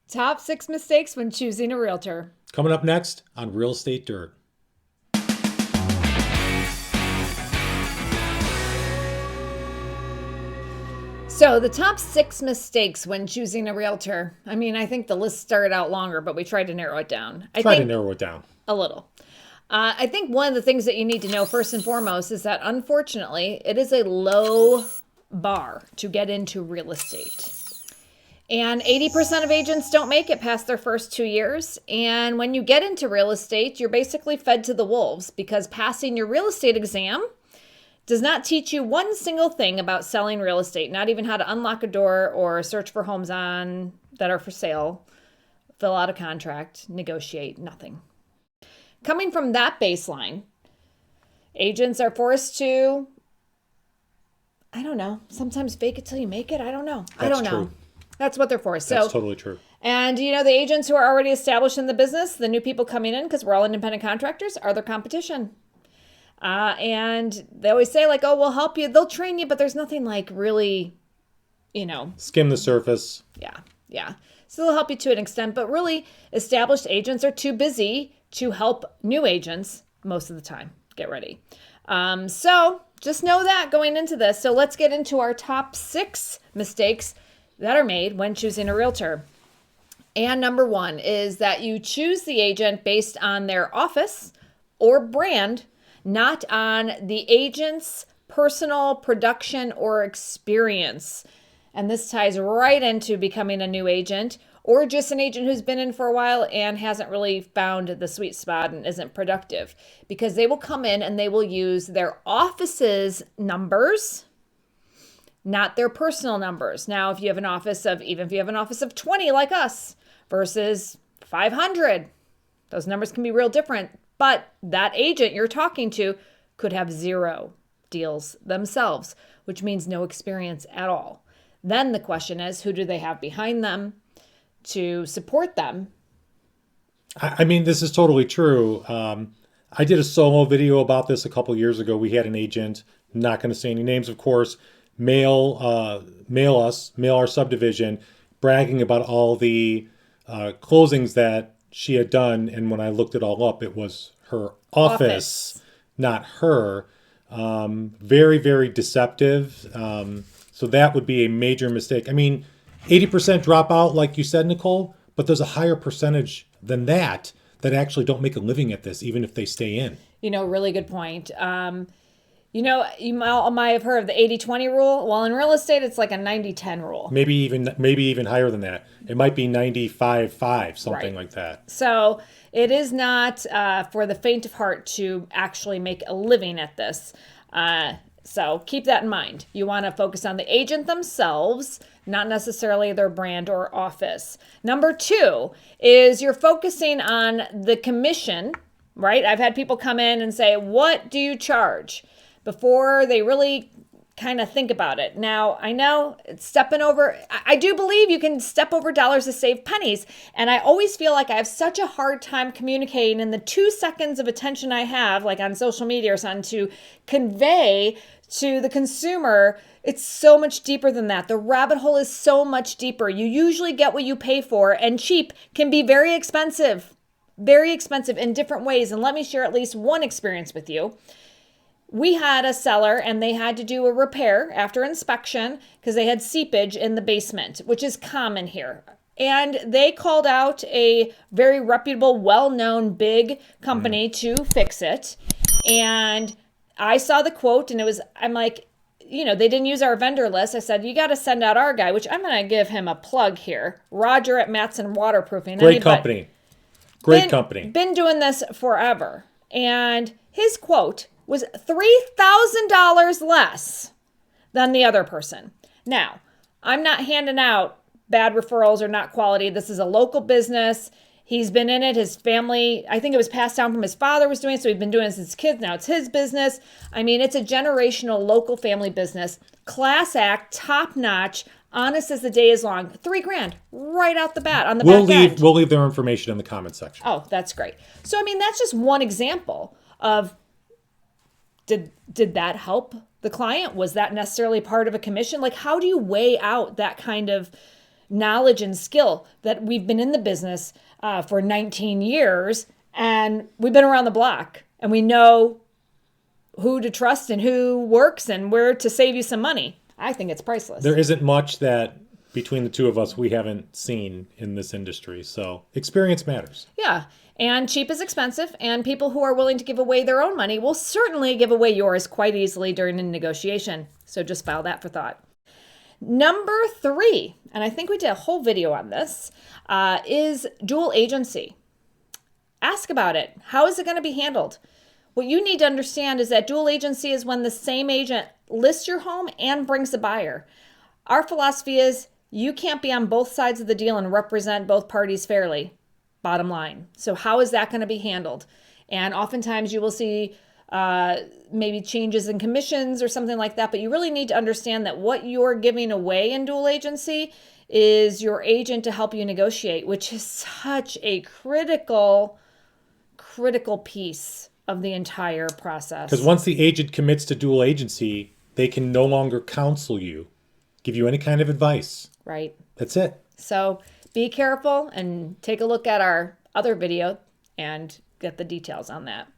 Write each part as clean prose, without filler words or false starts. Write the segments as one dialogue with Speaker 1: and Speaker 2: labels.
Speaker 1: Top 6 mistakes when choosing a realtor.
Speaker 2: Coming up next on Real Estate Dirt.
Speaker 1: So, the top 6 mistakes when choosing a realtor. I mean, I think the list started out longer, but we tried to narrow it down.
Speaker 2: Try to narrow it down.
Speaker 1: A little. I think one of the things that you need to know first and foremost is that unfortunately, it is a low bar to get into real estate. And 80% of agents don't make it past their first 2 years. And when you get into real estate, you're basically fed to the wolves because passing your real estate exam does not teach you one single thing about selling real estate, not even how to unlock a door or search for homes on that are for sale, fill out a contract, negotiate, nothing. Coming from that baseline, agents are forced to, I don't know, sometimes fake it till you make it. I don't know.
Speaker 2: True.
Speaker 1: That's what they're forced.
Speaker 2: That's totally true.
Speaker 1: And the agents who are already established in the business, the new people coming in, because we're all independent contractors, are their competition. And they always say like, oh, we'll help you. They'll train you, but there's nothing like really,
Speaker 2: Skim the surface.
Speaker 1: Yeah. So they'll help you to an extent, but really established agents are too busy to help new agents most of the time. Get ready. So just know that going into this. So let's get into our top 6 mistakes that are made when choosing a realtor. And number 1 is that you choose the agent based on their office or brand, not on the agent's personal production or experience. And this ties right into becoming a new agent or just an agent who's been in for a while and hasn't really found the sweet spot and isn't productive, because they will come in and they will use their office's numbers, not their personal numbers. Now, if you have an office of 20 like us versus 500, those numbers can be real different. But that agent you're talking to could have 0 deals themselves, which means no experience at all. Then the question is, who do they have behind them to support them?
Speaker 2: I mean, this is totally true. I did a solo video about this a couple years ago. We had an agent, not going to say any names, of course, mail our subdivision, bragging about all the closings that she had done. And when I looked it all up, it was her office. Not her. Very, very deceptive. So that would be a major mistake. I mean, 80% dropout, like you said, Nicole, but there's a higher percentage than that actually don't make a living at this, even if they stay in.
Speaker 1: Really good point. You might have heard of the 80-20 rule. Well, in real estate, it's like a 90-10 rule.
Speaker 2: Maybe even higher than that. It might be 95-5, something like that.
Speaker 1: So it is not for the faint of heart to actually make a living at this. So keep that in mind. You want to focus on the agent themselves, not necessarily their brand or office. Number 2 is you're focusing on the commission, right? I've had people come in and say, what do you charge? Before they really kind of think about it. Now, I know it's stepping over. I do believe you can step over dollars to save pennies. And I always feel like I have such a hard time communicating in the 2 seconds of attention I have, like on social media or something, to convey to the consumer. It's so much deeper than that. The rabbit hole is so much deeper. You usually get what you pay for, and cheap can be very expensive in different ways. And let me share at least one experience with you. We had a seller and they had to do a repair after inspection because they had seepage in the basement, which is common here. And they called out a very reputable, well-known big company to fix it. And I saw the quote and I'm like, they didn't use our vendor list. I said, you got to send out our guy, which I'm going to give him a plug here. Roger at Matson Waterproofing.
Speaker 2: Great company.
Speaker 1: Been doing this forever. And his quote was $3,000 less than the other person. Now, I'm not handing out bad referrals or not quality. This is a local business. He's been in it. His family, I think it was passed down from his father was doing it, so he's been doing it since his kids. Now it's his business. I mean, it's a generational local family business. Class act, top notch, honest as the day is long. $3,000 right out the bat on the back end.
Speaker 2: We'll leave their information in the comment section.
Speaker 1: Oh, that's great. So, I mean, that's just one example of did that help the client? Was that necessarily part of a commission? Like, how do you weigh out that kind of knowledge and skill that we've been in the business for 19 years and we've been around the block and we know who to trust and who works and where to save you some money. I think it's priceless.
Speaker 2: There isn't much that between the two of us we haven't seen in this industry. So experience matters.
Speaker 1: Yeah. And cheap is expensive, and people who are willing to give away their own money will certainly give away yours quite easily during a negotiation. So just file that for thought. Number 3, and I think we did a whole video on this, is dual agency. Ask about it. How is it going to be handled? What you need to understand is that dual agency is when the same agent lists your home and brings a buyer. Our philosophy is you can't be on both sides of the deal and represent both parties fairly, bottom line. So how is that going to be handled? And oftentimes you will see maybe changes in commissions or something like that, but you really need to understand that what you're giving away in dual agency is your agent to help you negotiate, which is such a critical piece of the entire process.
Speaker 2: Because once the agent commits to dual agency, they can no longer counsel you, give you any kind of advice.
Speaker 1: Right.
Speaker 2: That's it.
Speaker 1: So be careful and take a look at our other video and get the details on that.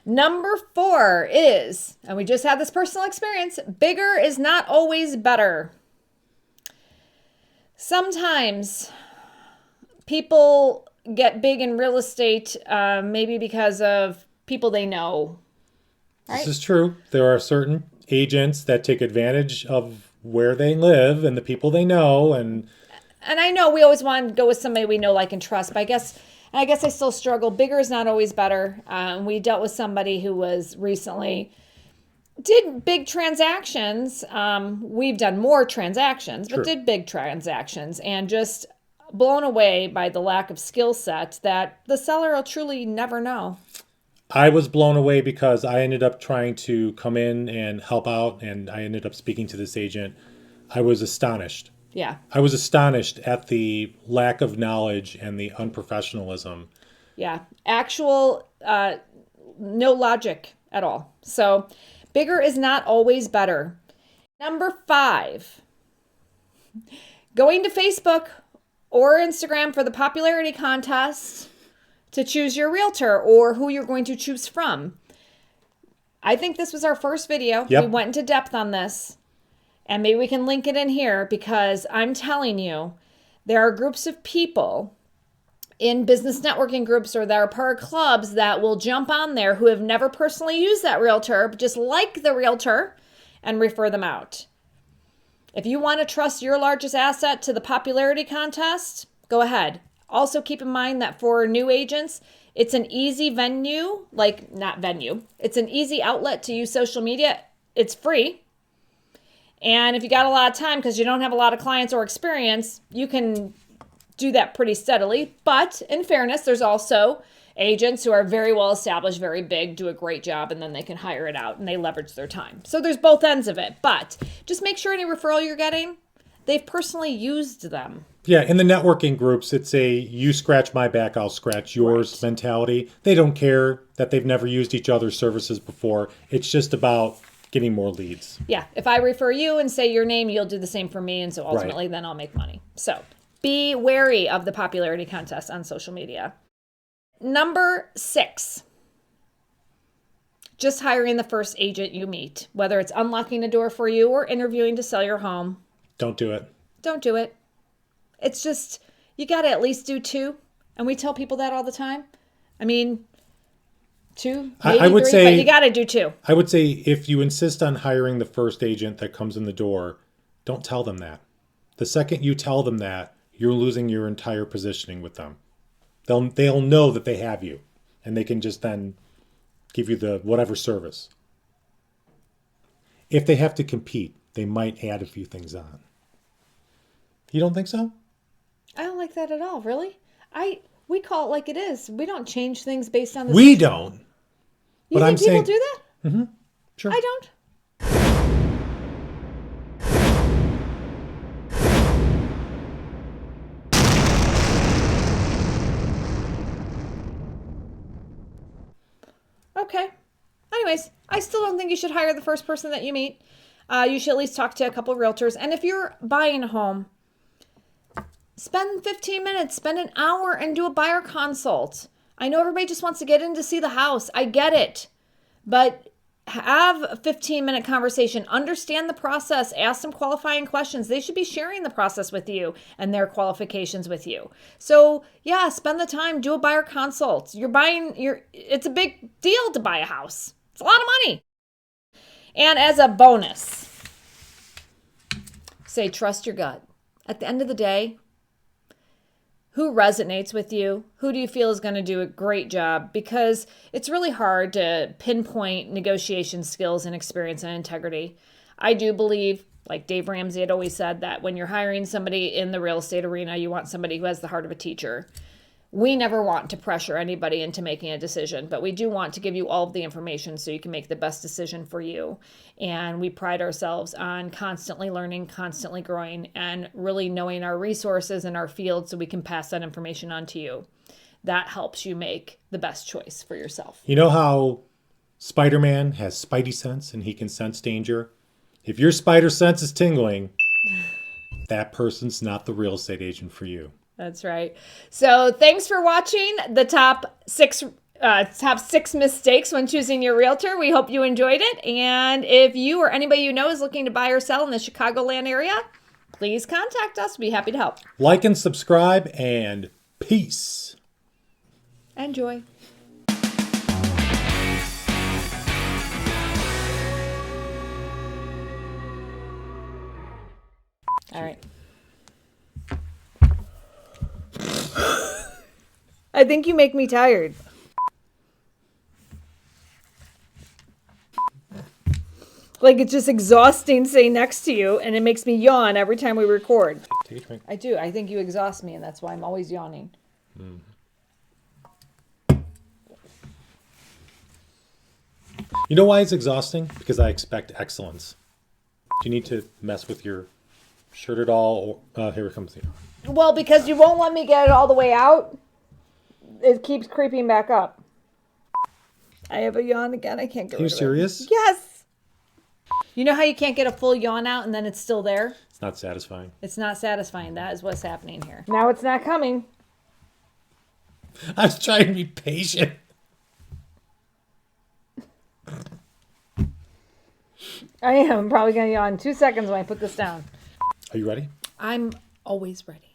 Speaker 1: Number 4 is, and we just had this personal experience, bigger is not always better. Sometimes people get big in real estate maybe because of people they know. Right?
Speaker 2: This is true. There are certain agents that take advantage of where they live and the people they know. And
Speaker 1: I know we always want to go with somebody we know, like, and trust, but I guess I still struggle. Bigger is not always better. We dealt with somebody who was recently did big transactions. We've done more transactions, but did big transactions, and just blown away by the lack of skill set that the seller will truly never know.
Speaker 2: I was blown away because I ended up trying to come in and help out, and I ended up speaking to this agent. I was astonished.
Speaker 1: Yeah.
Speaker 2: I was astonished at the lack of knowledge and the unprofessionalism.
Speaker 1: Yeah. Actual, no logic at all. So bigger is not always better. Number 5, going to Facebook or Instagram for the popularity contest to choose your realtor or who you're going to choose from. I think this was our first video.
Speaker 2: Yep.
Speaker 1: We went into depth on this. And maybe we can link it in here, because I'm telling you, there are groups of people in business networking groups or that are part of clubs that will jump on there who have never personally used that realtor, but just like the realtor, and refer them out. If you want to trust your largest asset to the popularity contest, go ahead. Also keep in mind that for new agents, it's an easy it's an easy outlet to use social media. It's free. And if you got a lot of time because you don't have a lot of clients or experience, you can do that pretty steadily. But in fairness, there's also agents who are very well established, very big, do a great job, and then they can hire it out and they leverage their time. So there's both ends of it. But just make sure any referral you're getting, they've personally used them.
Speaker 2: Yeah, in the networking groups, it's a you scratch my back, I'll scratch yours mentality. They don't care that they've never used each other's services before. It's just about getting more leads.
Speaker 1: Yeah, if I refer you and say your name, you'll do the same for me, and so ultimately then I'll make money. So be wary of the popularity contest on social media. Number 6, just hiring the first agent you meet, whether it's unlocking a door for you or interviewing to sell your home.
Speaker 2: Don't do it.
Speaker 1: Don't do it. It's just, you got to at least do 2. And we tell people that all the time. I mean, 2, maybe
Speaker 2: I would
Speaker 1: 3,
Speaker 2: say,
Speaker 1: but you got to do 2.
Speaker 2: I would say if you insist on hiring the first agent that comes in the door, don't tell them that. The second you tell them that, you're losing your entire positioning with them. They'll know that they have you, and they can just then give you the whatever service. If they have to compete, they might add a few things on. You don't think so?
Speaker 1: I don't like that at all, really. We call it like it is. We don't change things based on the
Speaker 2: We don't.
Speaker 1: You
Speaker 2: But
Speaker 1: think
Speaker 2: I'm
Speaker 1: people
Speaker 2: saying,
Speaker 1: do that?
Speaker 2: Mm-hmm. Sure.
Speaker 1: I don't. Okay. Anyways, I still don't think you should hire the first person that you meet. You should at least talk to a couple of realtors. And if you're buying a home, Spend 15 minutes, spend an hour and do a buyer consult. I know everybody just wants to get in to see the house. I get it. But have a 15-minute conversation. Understand the process. Ask some qualifying questions. They should be sharing the process with you and their qualifications with you. So yeah, spend the time. Do a buyer consult. It's a big deal to buy a house. It's a lot of money. And as a bonus, say trust your gut. At the end of the day, who resonates with you? Who do you feel is going to do a great job? Because it's really hard to pinpoint negotiation skills and experience and integrity. I do believe, like Dave Ramsey had always said, that when you're hiring somebody in the real estate arena, you want somebody who has the heart of a teacher. We never want to pressure anybody into making a decision, but we do want to give you all of the information so you can make the best decision for you. And we pride ourselves on constantly learning, constantly growing, and really knowing our resources and our field so we can pass that information on to you. That helps you make the best choice for yourself.
Speaker 2: You know how Spider-Man has spidey sense and he can sense danger? If your spider sense is tingling, that person's not the real estate agent for you.
Speaker 1: That's right. So thanks for watching the top six mistakes when choosing your realtor. We hope you enjoyed it. And if you or anybody you know is looking to buy or sell in the Chicagoland area, please contact us. We'd be happy to help.
Speaker 2: Like and subscribe, and peace.
Speaker 1: Enjoy. All right. I think you make me tired. Like, it's just exhausting sitting next to you, and it makes me yawn every time we record.
Speaker 2: Take a drink.
Speaker 1: I do. I think you exhaust me, and that's why I'm always yawning.
Speaker 2: You know why it's exhausting? Because I expect excellence. Do you need to mess with your shirt at all? Or, here it comes.
Speaker 1: Well, because you won't let me get it all the way out, it keeps creeping back up. I have a yawn again. I can't get rid of it.
Speaker 2: Are you serious?
Speaker 1: Yes. You know how you can't get a full yawn out and then it's still there?
Speaker 2: It's not satisfying.
Speaker 1: It's not satisfying. That is what's happening here. Now it's not coming.
Speaker 2: I was trying to be patient.
Speaker 1: I am probably going to yawn in 2 seconds when I put this down.
Speaker 2: Are you ready?
Speaker 1: I'm always ready.